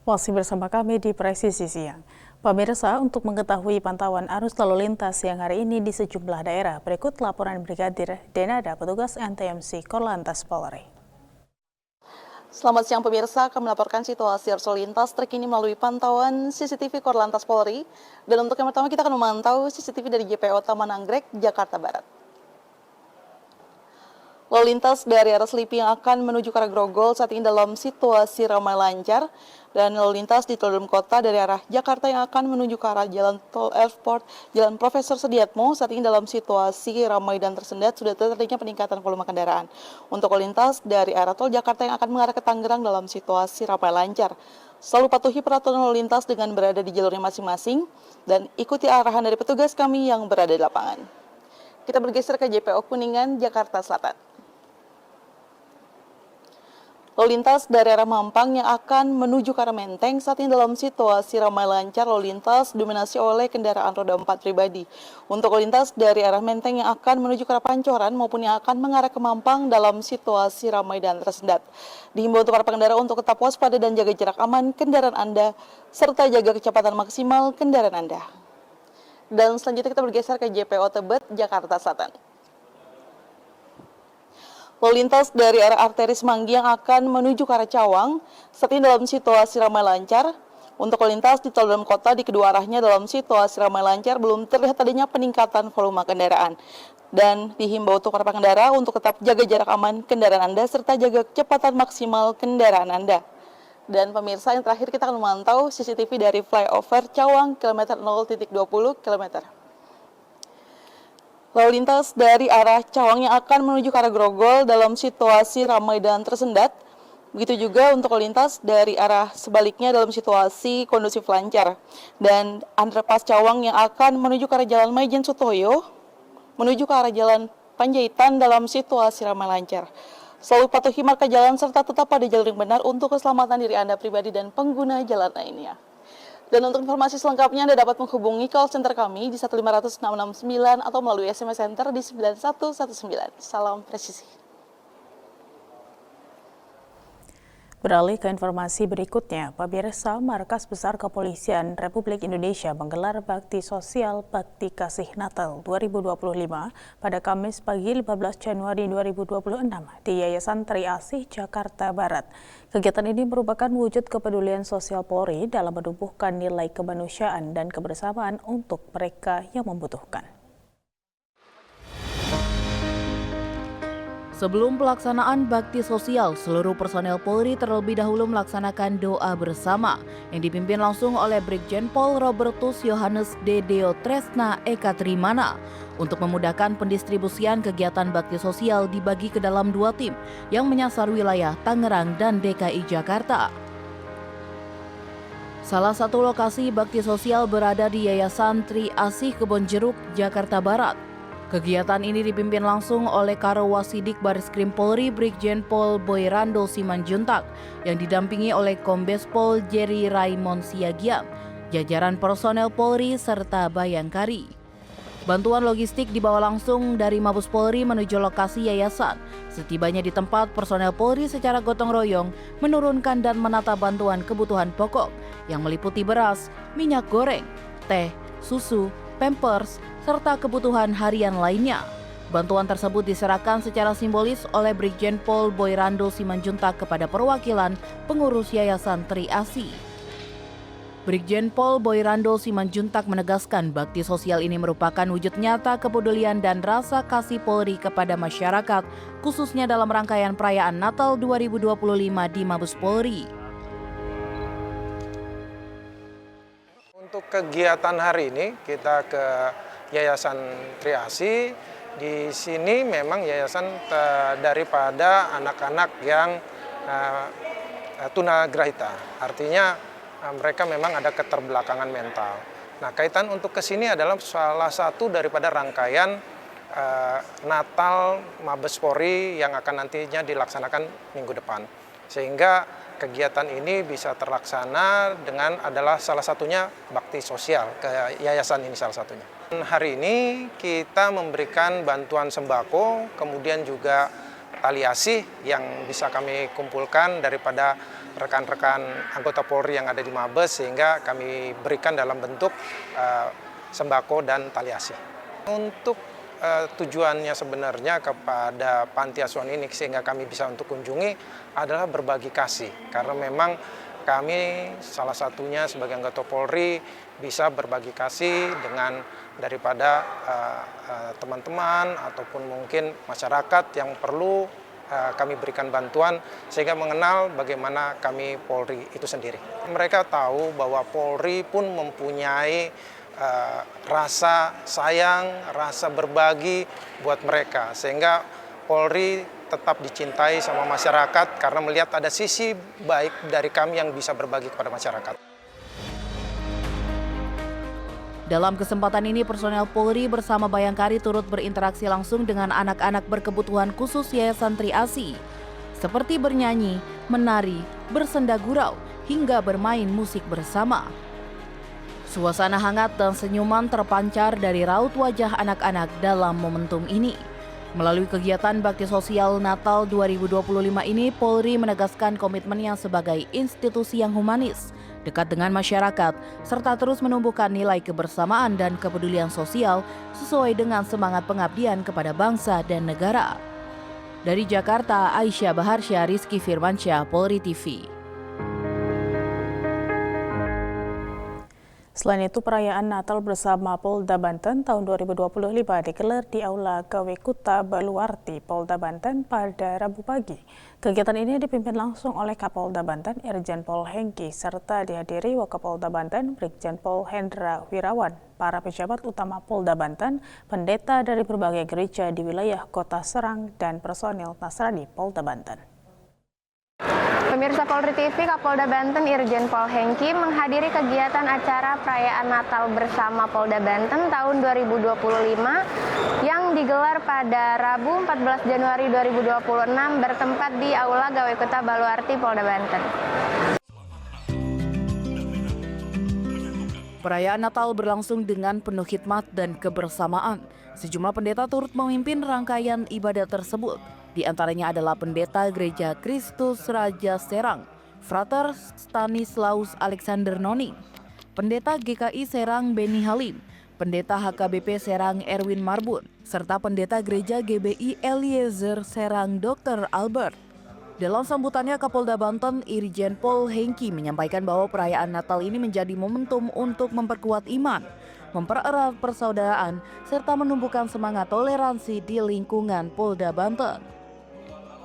Masih bersama kami di Presisi Siang. Pemirsa, untuk mengetahui pantauan arus lalu lintas siang hari ini di sejumlah daerah, berikut laporan Brigadir Denada, petugas NTMC Korlantas Polri. Selamat siang pemirsa, kami melaporkan situasi arus lalu lintas terkini melalui pantauan CCTV Korlantas Polri. Dan untuk yang pertama kita akan memantau CCTV dari JPO Taman Anggrek, Jakarta Barat. Lalu lintas dari arah Selipi yang akan menuju ke arah Grogol saat ini dalam situasi ramai lancar. Dan lalu lintas di tol dalam kota dari arah Jakarta yang akan menuju ke arah Jalan Tol Airport, Jalan Profesor Sediatmo saat ini dalam situasi ramai dan tersendat, sudah terjadinya peningkatan volume kendaraan. Untuk lalu lintas dari arah tol Jakarta yang akan mengarah ke Tangerang dalam situasi ramai lancar. Selalu patuhi peraturan lalu lintas dengan berada di jalurnya masing-masing dan ikuti arahan dari petugas kami yang berada di lapangan. Kita bergeser ke JPO Kuningan, Jakarta Selatan. Lalu lintas dari arah Mampang yang akan menuju ke arah Menteng saat ini dalam situasi ramai lancar. Lalu lintas dominasi oleh kendaraan roda 4 pribadi. Untuk lalu lintas dari arah Menteng yang akan menuju ke arah Pancoran maupun yang akan mengarah ke Mampang dalam situasi ramai dan tersendat. Dihimbau untuk para pengendara untuk tetap waspada dan jaga jarak aman kendaraan Anda serta jaga kecepatan maksimal kendaraan Anda. Dan selanjutnya kita bergeser ke JPO Tebet, Jakarta Selatan. Lalu lintas dari arah arteri Semanggi yang akan menuju ke arah Cawang saat ini dalam situasi ramai lancar. Untuk lalu lintas di tol dalam kota di kedua arahnya dalam situasi ramai lancar, belum terlihat adanya peningkatan volume kendaraan. Dan dihimbau untuk para pengendara untuk tetap jaga jarak aman kendaraan Anda serta jaga kecepatan maksimal kendaraan Anda. Dan pemirsa, yang terakhir kita akan memantau CCTV dari flyover Cawang kilometer 0.20 km. Lalu lintas dari arah Cawang yang akan menuju ke arah Grogol dalam situasi ramai dan tersendat. Begitu juga untuk lalu lintas dari arah sebaliknya dalam situasi kondusif lancar. Dan underpass Cawang yang akan menuju ke arah Jalan Maijen Sutoyo menuju ke arah Jalan Panjaitan dalam situasi ramai lancar. Selalu patuhi marka jalan serta tetap pada jalur yang benar untuk keselamatan diri Anda pribadi dan pengguna jalan lainnya. Dan untuk informasi selengkapnya Anda dapat menghubungi call center kami di 1500669 atau melalui SMS Center di 9119. Salam presisi. Beralih ke informasi berikutnya, pemirsa, Markas Besar Kepolisian Republik Indonesia menggelar bakti sosial Bakti Kasih Natal 2025 pada Kamis pagi 15 Januari 2026 di Yayasan Tri Asih, Jakarta Barat. Kegiatan ini merupakan wujud kepedulian sosial Polri dalam menumbuhkan nilai kemanusiaan dan kebersamaan untuk mereka yang membutuhkan. Sebelum pelaksanaan bakti sosial, seluruh personel Polri terlebih dahulu melaksanakan doa bersama yang dipimpin langsung oleh Brigjen Pol Robertus Yohanes Dedeo Tresna Eka Trimana untuk memudahkan pendistribusian kegiatan bakti sosial dibagi ke dalam 2 tim yang menyasar wilayah Tangerang dan DKI Jakarta. Salah satu lokasi bakti sosial berada di Yayasan Tri Asih Kebonjeruk, Jakarta Barat. Kegiatan ini dipimpin langsung oleh Karawasidik Bareskrim Polri Brigjen Pol Boyrando Simanjuntak yang didampingi oleh Kombes Pol Jerry Raymond Siagian, jajaran personel Polri serta Bayangkari. Bantuan logistik dibawa langsung dari Mabes Polri menuju lokasi yayasan. Setibanya di tempat, personel Polri secara gotong royong menurunkan dan menata bantuan kebutuhan pokok yang meliputi beras, minyak goreng, teh, susu, pampers, serta kebutuhan harian lainnya. Bantuan tersebut diserahkan secara simbolis oleh Brigjen Pol Boyrando Simanjuntak kepada perwakilan pengurus Yayasan Tri Asih. Brigjen Pol Boyrando Simanjuntak menegaskan bakti sosial ini merupakan wujud nyata kepedulian dan rasa kasih Polri kepada masyarakat, khususnya dalam rangkaian perayaan Natal 2025 di Mabes Polri. Untuk kegiatan hari ini kita ke Yayasan Tri Asih. Di sini memang yayasan daripada anak-anak yang tunagrahita. Artinya mereka memang ada keterbelakangan mental. Nah, kaitan untuk ke sini adalah salah satu daripada rangkaian Natal Mabes Polri yang akan nantinya dilaksanakan minggu depan. Sehingga kegiatan ini bisa terlaksana dengan adalah salah satunya bakti sosial ke yayasan ini salah satunya. Hari ini kita memberikan bantuan sembako, kemudian juga tali asih yang bisa kami kumpulkan daripada rekan-rekan anggota Polri yang ada di Mabes, sehingga kami berikan dalam bentuk sembako dan tali asih. Untuk tujuannya sebenarnya kepada panti asuhan ini, sehingga kami bisa untuk kunjungi, adalah berbagi kasih. Karena memang kami salah satunya sebagai anggota Polri bisa berbagi kasih dengan daripada teman-teman ataupun mungkin masyarakat yang perlu kami berikan bantuan, sehingga mengenal bagaimana kami Polri itu sendiri. Mereka tahu bahwa Polri pun mempunyai rasa sayang, rasa berbagi buat mereka, sehingga Polri tetap dicintai sama masyarakat karena melihat ada sisi baik dari kami yang bisa berbagi kepada masyarakat. Dalam kesempatan ini, personel Polri bersama Bayangkari turut berinteraksi langsung dengan anak-anak berkebutuhan khusus Yayasan Tri Asih, seperti bernyanyi, menari, bersenda gurau, hingga bermain musik bersama. Suasana hangat dan senyuman terpancar dari raut wajah anak-anak dalam momentum ini. Melalui kegiatan bakti sosial Natal 2025 ini, Polri menegaskan komitmennya sebagai institusi yang humanis, dekat dengan masyarakat, serta terus menumbuhkan nilai kebersamaan dan kepedulian sosial sesuai dengan semangat pengabdian kepada bangsa dan negara. Dari Jakarta, Aisyah Baharsyah, Rizky Firmansyah, Polri TV. Selain itu, perayaan Natal bersama Polda Banten tahun 2025 digelar di Aula Gawe Kuta Baluarti, Polda Banten pada Rabu pagi. Kegiatan ini dipimpin langsung oleh Kapolda Banten, Irjen Pol Hengki, serta dihadiri Wakapolda Banten, Brigjen Pol Hendra Wirawan, para pejabat utama Polda Banten, pendeta dari berbagai gereja di wilayah Kota Serang, dan personil Nasrani Polda Banten. Pemirsa Polri TV, Kapolda Banten Irjen Pol Hengki menghadiri kegiatan acara perayaan Natal bersama Polda Banten tahun 2025 yang digelar pada Rabu 14 Januari 2026 bertempat di Aula Gawe Kuta Baluarti, Polda Banten. Perayaan Natal berlangsung dengan penuh khidmat dan kebersamaan. Sejumlah pendeta turut memimpin rangkaian ibadah tersebut. Di antaranya adalah Pendeta Gereja Kristus Raja Serang, Frater Stanislaus Alexander Noning, Pendeta GKI Serang Beni Halim, Pendeta HKBP Serang Erwin Marbun, serta Pendeta Gereja GBI Eliezer Serang Dr. Albert. Dalam sambutannya, Kapolda Banten Irjen Pol Hengki menyampaikan bahwa perayaan Natal ini menjadi momentum untuk memperkuat iman, mempererat persaudaraan, serta menumbuhkan semangat toleransi di lingkungan Polda Banten.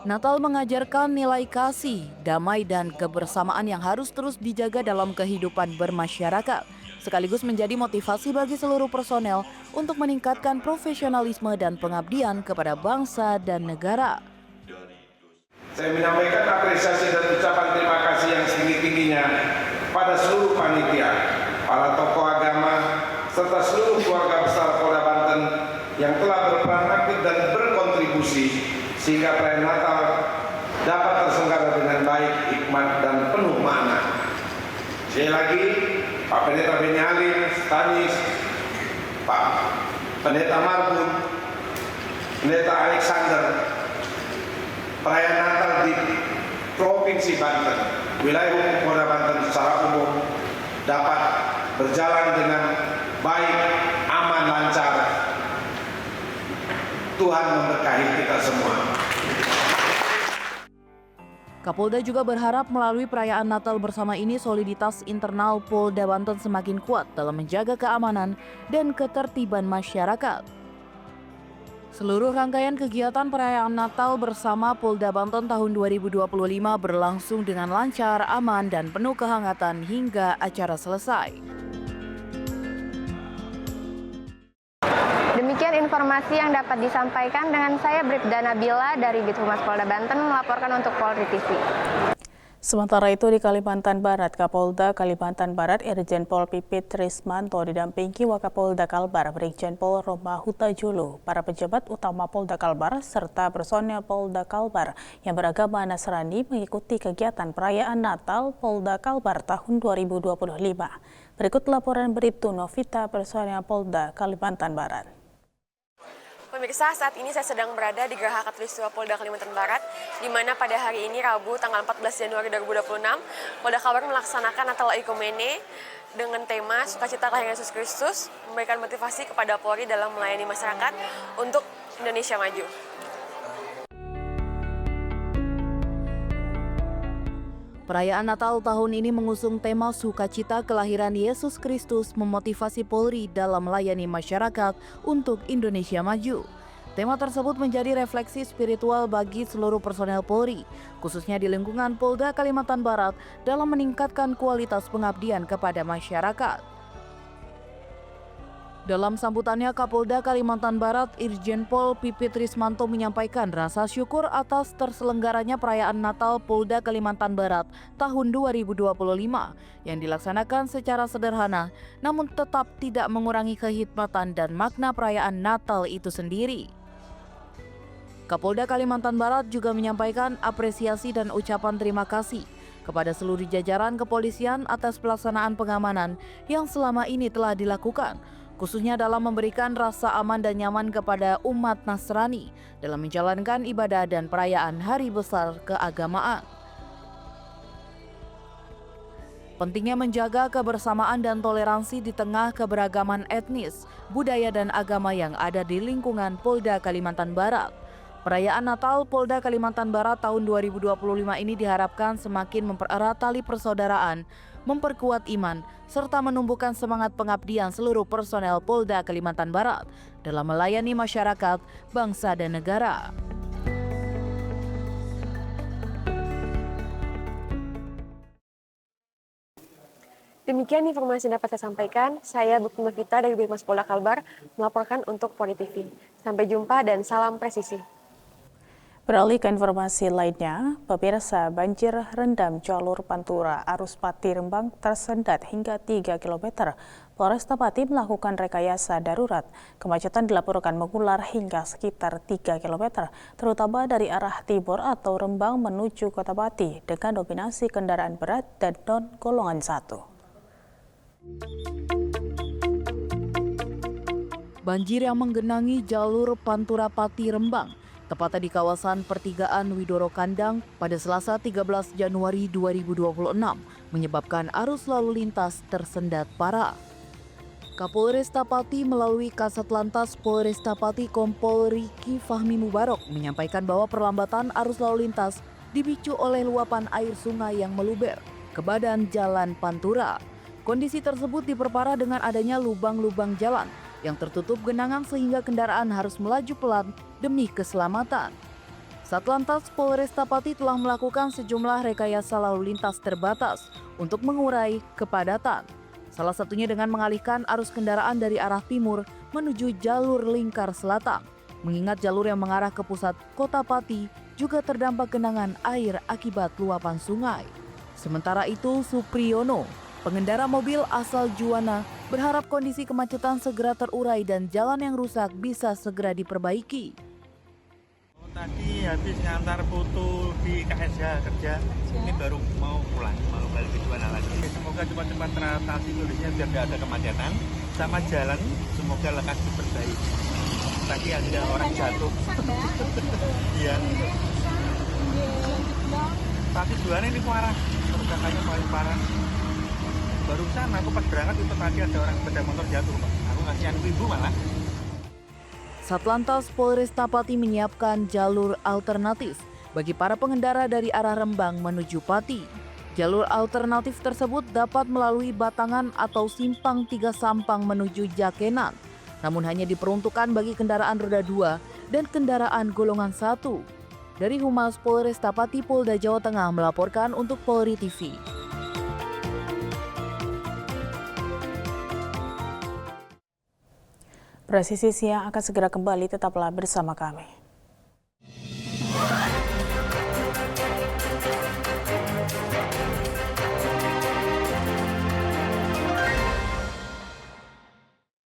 Natal mengajarkan nilai kasih, damai, dan kebersamaan yang harus terus dijaga dalam kehidupan bermasyarakat, sekaligus menjadi motivasi bagi seluruh personel untuk meningkatkan profesionalisme dan pengabdian kepada bangsa dan negara. Saya menyampaikan apresiasi dan ucapan terima kasih yang setinggi-tingginya pada seluruh panitia, para tokoh agama, serta seluruh keluarga besar Polda Banten yang telah berperan aktif dan berkontribusi sehingga perayaan Natal dapat terselenggara dengan baik, hikmat, dan penuh makna. Sekali lagi, Pak Pendeta Beni Halim, Stanis, Pak Pendeta Marbun, Pendeta Alexander, perayaan Natal di Provinsi Banten, wilayah hukum Polda Banten secara umum dapat berjalan dengan baik, aman, lancar. Tuhan memberkahi kita semua. Kapolda juga berharap melalui perayaan Natal bersama ini soliditas internal Polda Banten semakin kuat dalam menjaga keamanan dan ketertiban masyarakat. Seluruh rangkaian kegiatan perayaan Natal bersama Polda Banten tahun 2025 berlangsung dengan lancar, aman, dan penuh kehangatan hingga acara selesai. Demikian informasi yang dapat disampaikan dengan saya Bribda Nabila dari Bithumas Polda Banten melaporkan untuk Polri TV. Sementara itu di Kalimantan Barat, Kapolda Kalimantan Barat Irjen Pol Pipit Trismanto didampingi Wakapolda Kalbar Brigjen Pol Roma Hutajulu, para pejabat utama Polda Kalbar serta personel Polda Kalbar yang beragama Nasrani mengikuti kegiatan perayaan Natal Polda Kalbar tahun 2025. Berikut laporan Bribtu Novita personel Polda Kalimantan Barat. Pemirsa, saat ini saya sedang berada di Geraha Khatulistiwa Polda Kalimantan Barat, di mana pada hari ini Rabu tanggal 14 Januari 2026, Polda Kalbar melaksanakan Natal Oikumene dengan tema Sukacita Kelahiran Yesus Kristus, memberikan motivasi kepada Polri dalam melayani masyarakat untuk Indonesia Maju. Perayaan Natal tahun ini mengusung tema Sukacita Kelahiran Yesus Kristus memotivasi Polri dalam melayani masyarakat untuk Indonesia Maju. Tema tersebut menjadi refleksi spiritual bagi seluruh personel Polri, khususnya di lingkungan Polda Kalimantan Barat dalam meningkatkan kualitas pengabdian kepada masyarakat. Dalam sambutannya, Kapolda Kalimantan Barat Irjen Pol Pipit Rismanto menyampaikan rasa syukur atas terselenggaranya perayaan Natal Polda Kalimantan Barat tahun 2025 yang dilaksanakan secara sederhana namun tetap tidak mengurangi kehikmatan dan makna perayaan Natal itu sendiri. Kapolda Kalimantan Barat juga menyampaikan apresiasi dan ucapan terima kasih kepada seluruh jajaran kepolisian atas pelaksanaan pengamanan yang selama ini telah dilakukan, khususnya dalam memberikan rasa aman dan nyaman kepada umat Nasrani dalam menjalankan ibadah dan perayaan hari besar keagamaan. Pentingnya menjaga kebersamaan dan toleransi di tengah keberagaman etnis, budaya dan agama yang ada di lingkungan Polda Kalimantan Barat. Perayaan Natal Polda Kalimantan Barat tahun 2025 ini diharapkan semakin mempererat tali persaudaraan, memperkuat iman, serta menumbuhkan semangat pengabdian seluruh personel Polda Kalimantan Barat dalam melayani masyarakat, bangsa, dan negara. Demikian informasi yang dapat saya sampaikan. Saya Bukti Mevita dari Birmas Polda Kalbar melaporkan untuk Polri TV. Sampai jumpa dan salam presisi. Beralih ke informasi lainnya, pemirsa, banjir rendam jalur Pantura arus Pati Rembang tersendat hingga 3 km. Polresta Pati melakukan rekayasa darurat. Kemacetan dilaporkan mengular hingga sekitar 3 km, terutama dari arah timur atau Rembang menuju Kota Pati dengan dominasi kendaraan berat dan non-golongan 1. Banjir yang menggenangi jalur Pantura Pati Rembang tepatnya di kawasan pertigaan Widoro Kandang pada Selasa 13 Januari 2026 menyebabkan arus lalu lintas tersendat parah. Kapolresta Pati melalui Kasat Lantas Polresta Pati Kompol Riki Fahmi Mubarok menyampaikan bahwa perlambatan arus lalu lintas dipicu oleh luapan air sungai yang meluber ke badan jalan Pantura. Kondisi tersebut diperparah dengan adanya lubang-lubang jalan yang tertutup genangan sehingga kendaraan harus melaju pelan demi keselamatan. Satlantas Polresta Pati telah melakukan sejumlah rekayasa lalu lintas terbatas untuk mengurai kepadatan. Salah satunya dengan mengalihkan arus kendaraan dari arah timur menuju jalur lingkar selatan. Mengingat jalur yang mengarah ke pusat Kota Pati juga terdampak genangan air akibat luapan sungai. Sementara itu, Supriyono, pengendara mobil asal Juwana, berharap kondisi kemacetan segera terurai dan jalan yang rusak bisa segera diperbaiki. Tadi habis ngantar foto di KSH kerja, ini baru mau pulang, mau balik ke Juwana lagi. Semoga cepat-cepat teratasi kondisinya biar tidak ada kemacetan, sama jalan semoga lekas diperbaiki. Tadi ada orang jatuh. Iya. Tapi Juwana ini parah, kerusakannya paling parah. Barusan aku pas berangkat itu tadi ada orang sepeda motor jatuh, Pak. Aku kasihan ibu malah. Satlantas Polresta Pati menyiapkan jalur alternatif bagi para pengendara dari arah Rembang menuju Pati. Jalur alternatif tersebut dapat melalui Batangan atau Simpang 3 Sampang menuju Jakenan, namun hanya diperuntukkan bagi kendaraan roda 2 dan kendaraan golongan 1. Dari Humas Polresta Pati Polda Jawa Tengah melaporkan untuk Polri TV. Presisi Siang akan segera kembali, tetaplah bersama kami.